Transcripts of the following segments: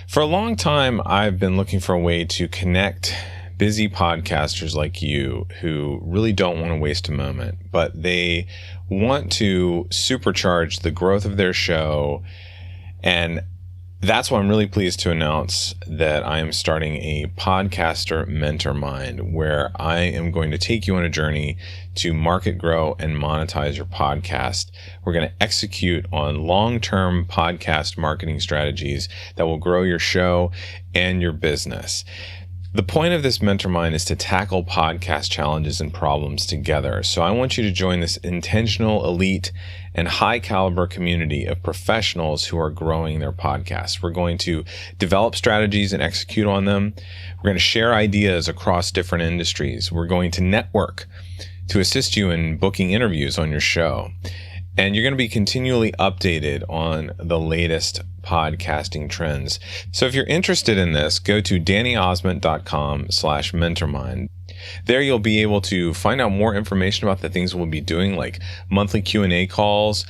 For a long time, I've been looking for a way to connect busy podcasters like you who really don't want to waste a moment, but they want to supercharge the growth of their show. And that's why I'm really pleased to announce that I am starting a podcaster mentor mind, where I am going to take you on a journey to market, grow, and monetize your podcast. We're going to execute on long-term podcast marketing strategies that will grow your show and your business. The point of this mentor mind is to tackle podcast challenges and problems together. So I want you to join this intentional, elite, and high caliber community of professionals who are growing their podcasts. We're going to develop strategies and execute on them. We're going to share ideas across different industries. We're going to network to assist you in booking interviews on your show. And you're going to be continually updated on the latest podcasting trends. So if you're interested in this, go to dannyosment.com/mentormind. There you'll be able to find out more information about the things we'll be doing, like monthly Q&A calls,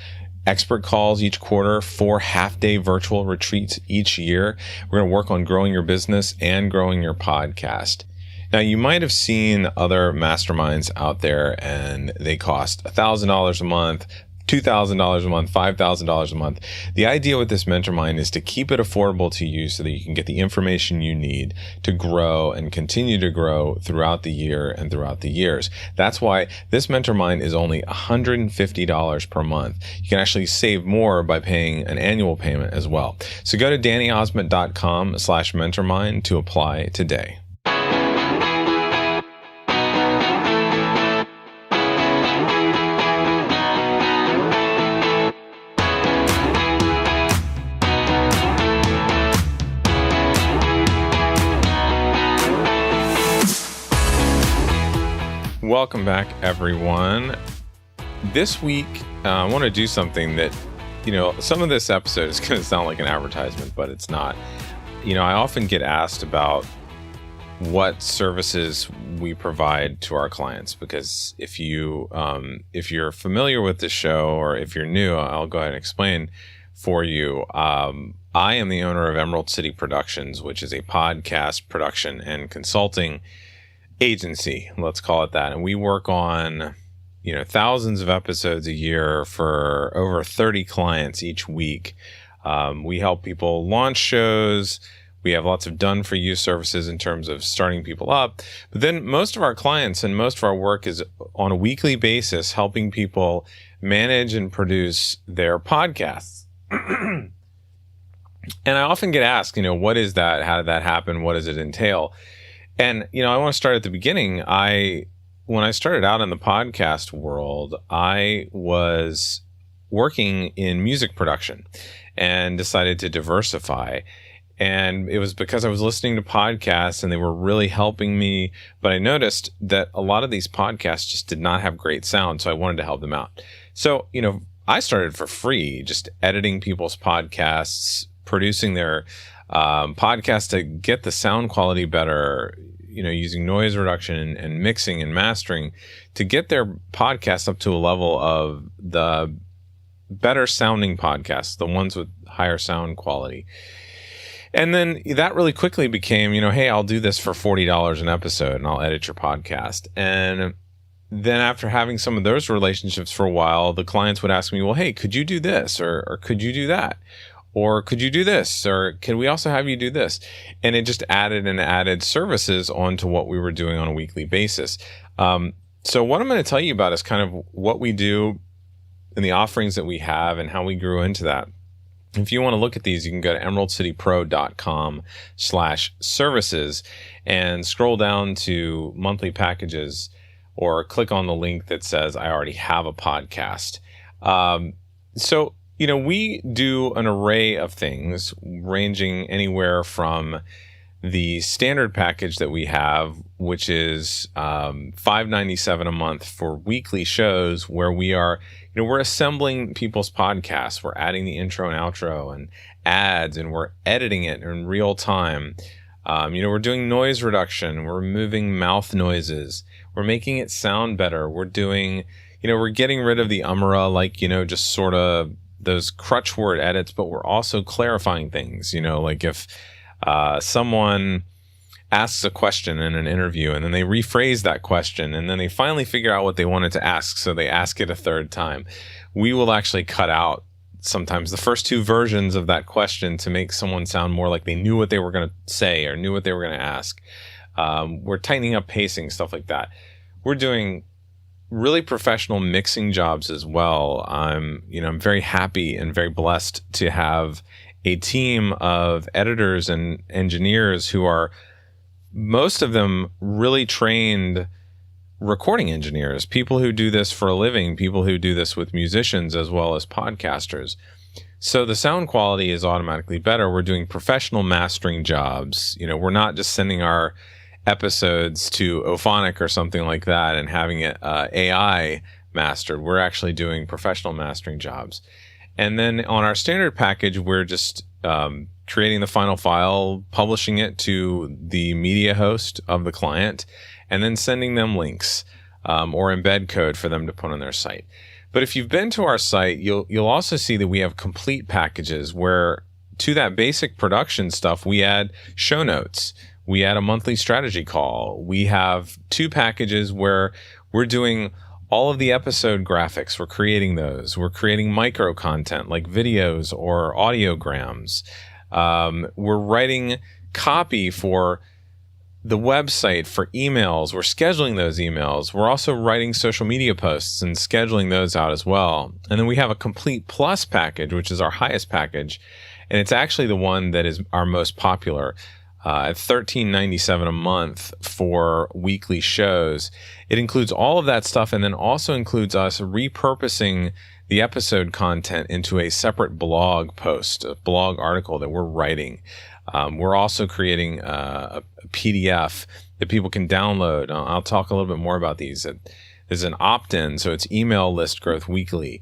expert calls each quarter, 4 half-day virtual retreats each year. We're going to work on growing your business and growing your podcast. Now, you might have seen other masterminds out there, and they cost $1,000 a month, $2,000 a month, $5,000 a month. The idea with this mentor mind is to keep it affordable to you so that you can get the information you need to grow and continue to grow throughout the year and throughout the years. That's why this mentor mind is only $150 per month. You can actually save more by paying an annual payment as well. So go to dannyosment.com/mentormind to apply today. Welcome back, everyone. This week, I want to do something that, some of this episode is going to sound like an advertisement, but it's not. I often get asked about what services we provide to our clients, because if you're familiar with the show, or if you're new, I'll go ahead and explain for you. I am the owner of Emerald City Productions, which is a podcast production and consulting agency, let's call it that. And we work on, thousands of episodes a year for over 30 clients each week. We help people launch shows. We have lots of done for you services in terms of starting people up. But then most of our clients and most of our work is on a weekly basis, helping people manage and produce their podcasts. And I often get asked, what is that? How did that happen? What does it entail? And, I want to start at the beginning. When I started out in the podcast world, I was working in music production and decided to diversify. And it was because I was listening to podcasts and they were really helping me. But I noticed that a lot of these podcasts just did not have great sound. So I wanted to help them out. So, I started for free, just editing people's podcasts, producing their podcasts to get the sound quality better, using noise reduction and mixing and mastering to get their podcast up to a level of the better sounding podcasts, the ones with higher sound quality. And then that really quickly became, hey, I'll do this for $40 an episode and I'll edit your podcast. And then after having some of those relationships for a while, the clients would ask me, well, hey, could you do this? Or could you do that? Or could you do this? Or can we also have you do this? And it just added services onto what we were doing on a weekly basis. So what I'm going to tell you about is kind of what we do and the offerings that we have and how we grew into that. If you want to look at these, you can go to emeraldcitypro.com/services and scroll down to monthly packages, or click on the link that says I already have a podcast. We do an array of things ranging anywhere from the standard package that we have, which is $5.97 a month for weekly shows where we are, we're assembling people's podcasts. We're adding the intro and outro and ads, and we're editing it in real time. We're doing noise reduction. We're removing mouth noises. We're making it sound better. We're doing, we're getting rid of the just sort of those crutch word edits, but we're also clarifying things, like if Someone asks a question in an interview, and then they rephrase that question, and then they finally figure out what they wanted to ask, so they ask it a third time. We will actually cut out sometimes the first two versions of that question to make someone sound more like they knew what they were going to say or knew what they were going to ask. We're tightening up pacing, stuff like that. We're doing really professional mixing jobs as well. I'm very happy and very blessed to have a team of editors and engineers who are, most of them, really trained recording engineers, people who do this for a living, people who do this with musicians as well as podcasters. So the sound quality is automatically better. We're doing professional mastering jobs. We're not just sending our episodes to Ophonic or something like that and having it AI mastered. We're actually doing professional mastering jobs. And then on our standard package, we're just creating the final file, publishing it to the media host of the client, and then sending them links or embed code for them to put on their site. But if you've been to our site, you'll also see that we have complete packages where, to that basic production stuff, we add show notes. We add a monthly strategy call. We have 2 packages where we're doing all of the episode graphics. We're creating those. We're creating micro content like videos or audiograms. We're writing copy for the website, for emails. We're scheduling those emails. We're also writing social media posts and scheduling those out as well. And then we have a complete plus package, which is our highest package. And it's actually the one that is our most popular. At $13.97 a month for weekly shows. It includes all of that stuff, and then also includes us repurposing the episode content into a separate blog post, a blog article that we're writing. We're also creating a PDF that people can download. I'll talk a little bit more about these. There's an opt-in, so it's email list growth weekly.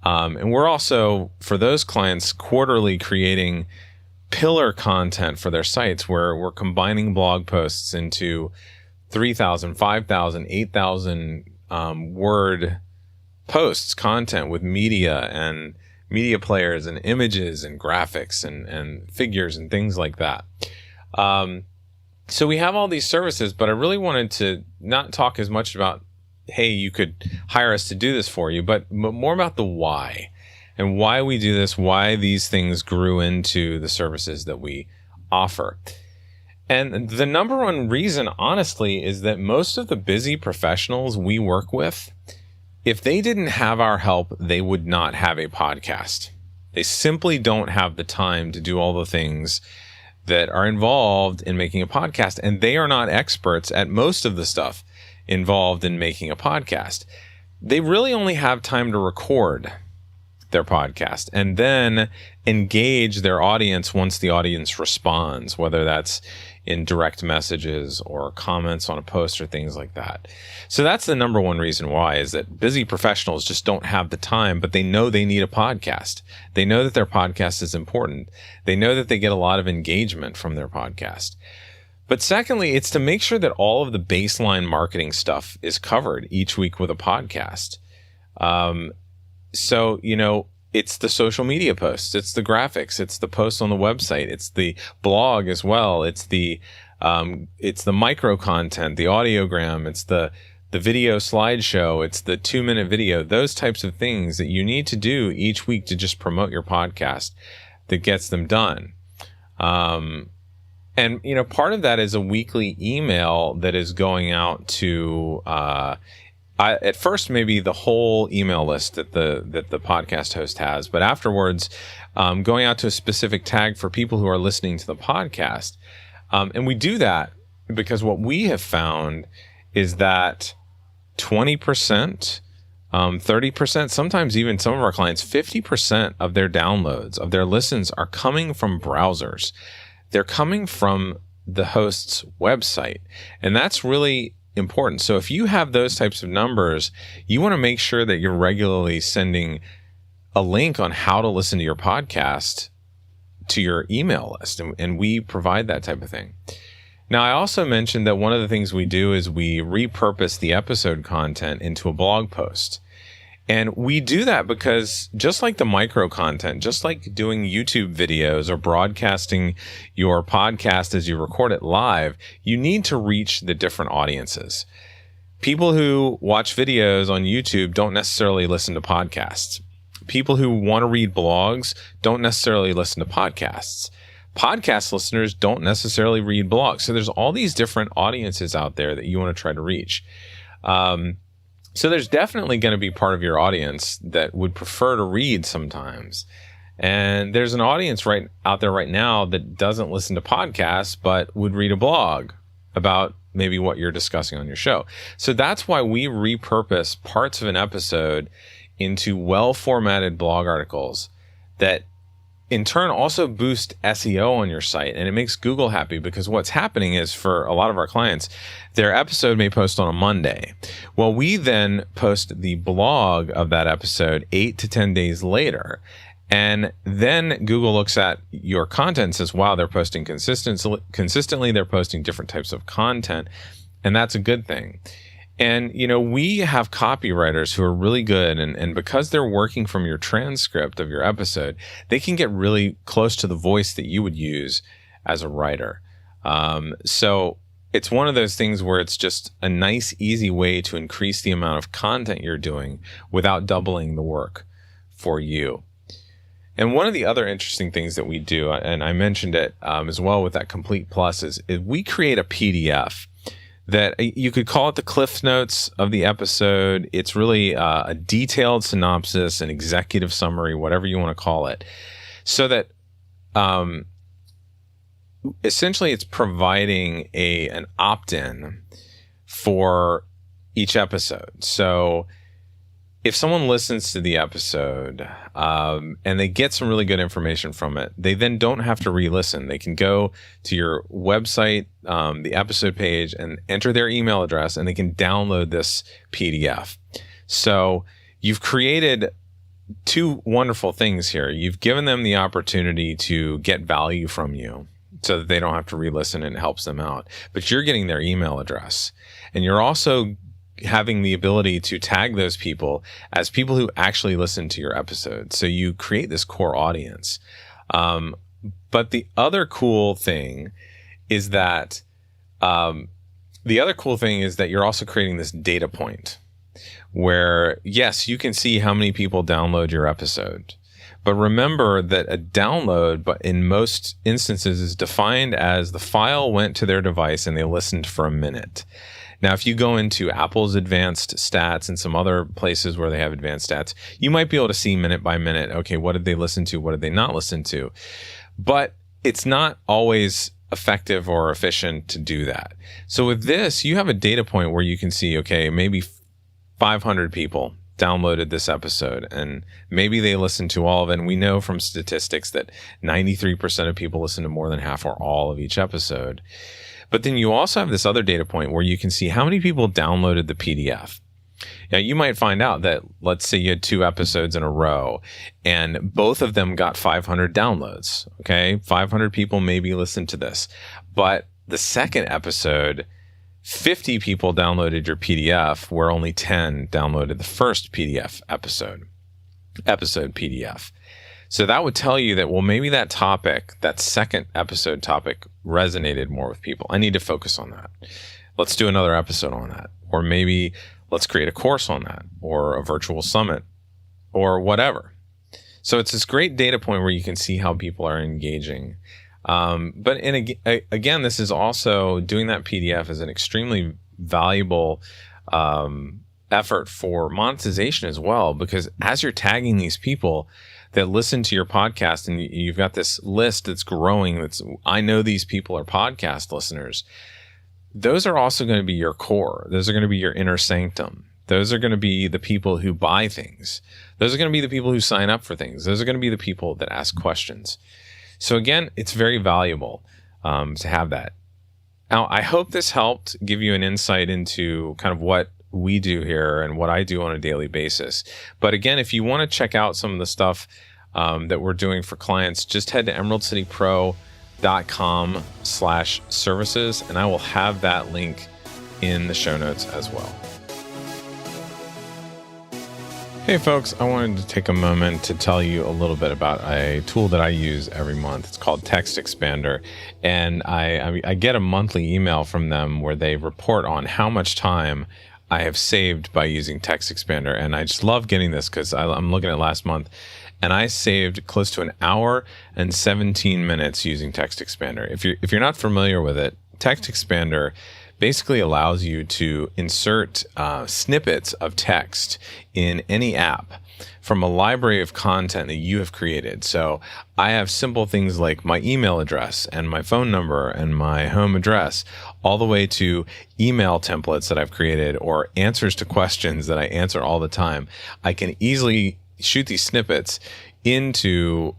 And we're also, for those clients, quarterly creating pillar content for their sites where we're combining blog posts into 3,000, 5,000, 8,000 word posts, content with media and media players and images and graphics and figures and things like that. So we have all these services, but I really wanted to not talk as much about, hey, you could hire us to do this for you, but more about the why. And why we do this, why these things grew into the services that we offer. And the number one reason, honestly, is that most of the busy professionals we work with, if they didn't have our help, they would not have a podcast. They simply don't have the time to do all the things that are involved in making a podcast. And they are not experts at most of the stuff involved in making a podcast. They really only have time to record their podcast and then engage their audience once the audience responds, whether that's in direct messages or comments on a post or things like that. So that's the number one reason why, is that busy professionals just don't have the time, but they know they need a podcast. They know that their podcast is important. They know that they get a lot of engagement from their podcast. But secondly, it's to make sure that all of the baseline marketing stuff is covered each week with a podcast. So, it's the social media posts, it's the graphics, it's the posts on the website, it's the blog as well, it's the micro content, the audiogram, it's the video slideshow, it's the 2-minute video, those types of things that you need to do each week to just promote your podcast that gets them done. And, part of that is a weekly email that is going out to, at first, maybe the whole email list that the podcast host has, but afterwards, going out to a specific tag for people who are listening to the podcast. And we do that because what we have found is that 20%, 30%, sometimes even some of our clients, 50% of their downloads, of their listens, are coming from browsers. They're coming from the host's website. And that's really important. So if you have those types of numbers, you want to make sure that you're regularly sending a link on how to listen to your podcast to your email list. And we provide that type of thing. Now, I also mentioned that one of the things we do is we repurpose the episode content into a blog post. And we do that because just like the micro content, just like doing YouTube videos or broadcasting your podcast as you record it live, you need to reach the different audiences. People who watch videos on YouTube don't necessarily listen to podcasts. People who want to read blogs don't necessarily listen to podcasts. Podcast listeners don't necessarily read blogs. So there's all these different audiences out there that you want to try to reach. So there's definitely going to be part of your audience that would prefer to read sometimes. And there's an audience right out there right now that doesn't listen to podcasts, but would read a blog about maybe what you're discussing on your show. So that's why we repurpose parts of an episode into well-formatted blog articles that in turn also boost SEO on your site. And it makes Google happy because what's happening is for a lot of our clients, their episode may post on a Monday. Well, we then post the blog of that episode 8 to 10 days later. And then Google looks at your content and says, wow, they're posting consistently. They're posting different types of content. And that's a good thing. And, we have copywriters who are really good. And because they're working from your transcript of your episode, they can get really close to the voice that you would use as a writer. So it's one of those things where it's just a nice, easy way to increase the amount of content you're doing without doubling the work for you. And one of the other interesting things that we do, and I mentioned it as well with that Complete Plus, is we create a PDF that you could call it the Cliff Notes of the episode. It's really a detailed synopsis, an executive summary, whatever you want to call it, so that essentially it's providing an opt-in for each episode. So if someone listens to the episode and they get some really good information from it, they then don't have to re-listen. They can go to your website, the episode page, and enter their email address, and they can download this PDF. So you've created two wonderful things here. You've given them the opportunity to get value from you so that they don't have to re-listen, and it helps them out. But you're getting their email address, and you're also having the ability to tag those people as people who actually listen to your episode. So you create this core audience. But the other cool thing is that you're also creating this data point where, yes, you can see how many people download your episode. But remember that a download, but in most instances, is defined as the file went to their device and they listened for a minute. Now, if you go into Apple's advanced stats and some other places where they have advanced stats, you might be able to see minute by minute, okay, what did they listen to? What did they not listen to? But it's not always effective or efficient to do that. So with this, you have a data point where you can see, okay, maybe 500 people downloaded this episode and maybe they listened to all of it. And we know from statistics that 93% of people listen to more than half or all of each episode. But then you also have this other data point where you can see how many people downloaded the PDF. Now, you might find out that, let's say you had 2 episodes in a row and both of them got 500 downloads. Okay, 500 people maybe listened to this. But the second episode, 50 people downloaded your PDF, where only 10 downloaded the first episode PDF. So that would tell you that, well, maybe that topic, that second episode topic, resonated more with people. I need to focus on that. Let's do another episode on that. Or maybe let's create a course on that, or a virtual summit, or whatever. So it's this great data point where you can see how people are engaging. But again, this is also, doing that PDF is an extremely valuable effort for monetization as well, because as you're tagging these people that listen to your podcast, and you've got this list that's growing, I know these people are podcast listeners, those are also going to be your core. Those are going to be your inner sanctum. Those are going to be the people who buy things. Those are going to be the people who sign up for things. Those are going to be the people that ask questions. So again, it's very valuable to have that. Now, I hope this helped give you an insight into kind of what we do here and what I do on a daily basis. But again, if you want to check out some of the stuff that we're doing for clients, just head to emeraldcitypro.com/services, and I will have that link in the show notes as well. Hey folks, I wanted to take a moment to tell you a little bit about a tool that I use every month. It's called Text Expander, and I get a monthly email from them where they report on how much time I have saved by using Text Expander. And I just love getting this because I'm looking at last month, and I saved close to an hour and 17 minutes using Text Expander. If you're not familiar with it, Text Expander basically allows you to insert snippets of text in any app from a library of content that you have created. So I have simple things like my email address and my phone number and my home address, all the way to email templates that I've created or answers to questions that I answer all the time. I can easily shoot these snippets into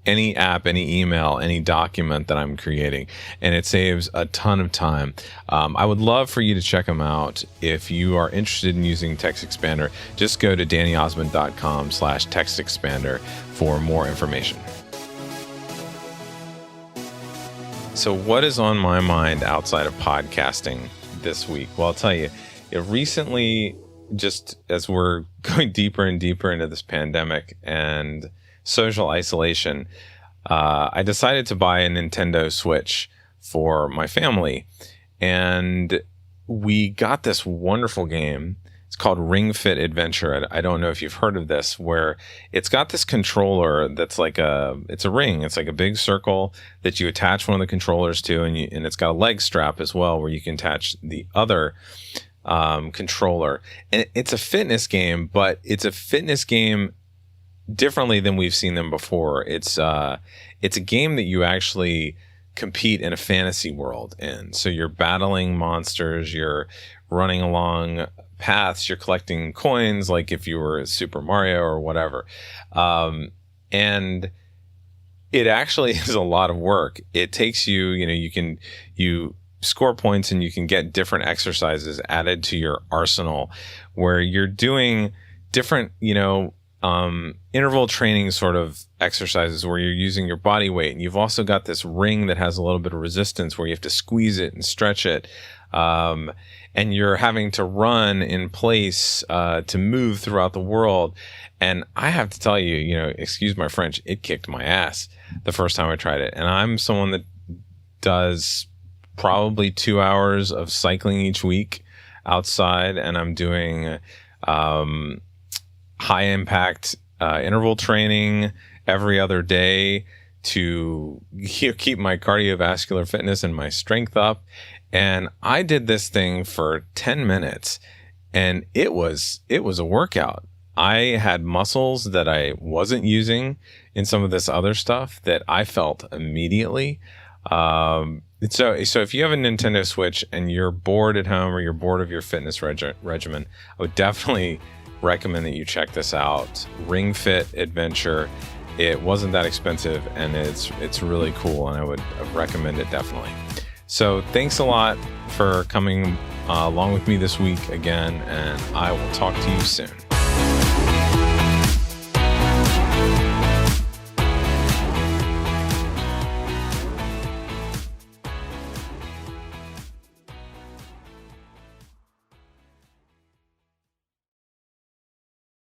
any app, any email, any document that I'm creating, and it saves a ton of time. I would love for you to check them out. If you are interested in using Text Expander, just go to dannyosmond.com/Text Expander for more information. So what is on my mind outside of podcasting this week? Well, I'll tell you, recently, just as we're going deeper and deeper into this pandemic and social isolation, I decided to buy a Nintendo Switch for my family, and we got this wonderful game. It's called Ring Fit Adventure. I don't know if you've heard of this, where it's got this controller that's like it's a ring. It's like a big circle that you attach one of the controllers to, and it's got a leg strap as well where you can attach the other controller. And it's a fitness game, but it's a fitness game differently than we've seen them before. It's a game that you actually compete in a fantasy world in. So you're battling monsters, you're running along paths, you're collecting coins like if you were Super Mario or whatever. And it actually is a lot of work. It takes you you score points and you can get different exercises added to your arsenal where you're doing different, interval training sort of exercises where you're using your body weight. And you've also got this ring that has a little bit of resistance where you have to squeeze it and stretch it. And you're having to run in place to move throughout the world. And I have to tell you, excuse my French, it kicked my ass the first time I tried it. And I'm someone that does probably 2 hours of cycling each week outside, and I'm doing high impact interval training every other day to keep my cardiovascular fitness and my strength up. And I did this thing for 10 minutes and it was a workout. I had muscles that I wasn't using in some of this other stuff that I felt immediately. So if you have a Nintendo Switch and you're bored at home or you're bored of your fitness regimen, I would definitely recommend that you check this out. Ring Fit Adventure. It wasn't that expensive and it's really cool, and I would recommend it definitely. So thanks a lot for coming along with me this week again, and I will talk to you soon.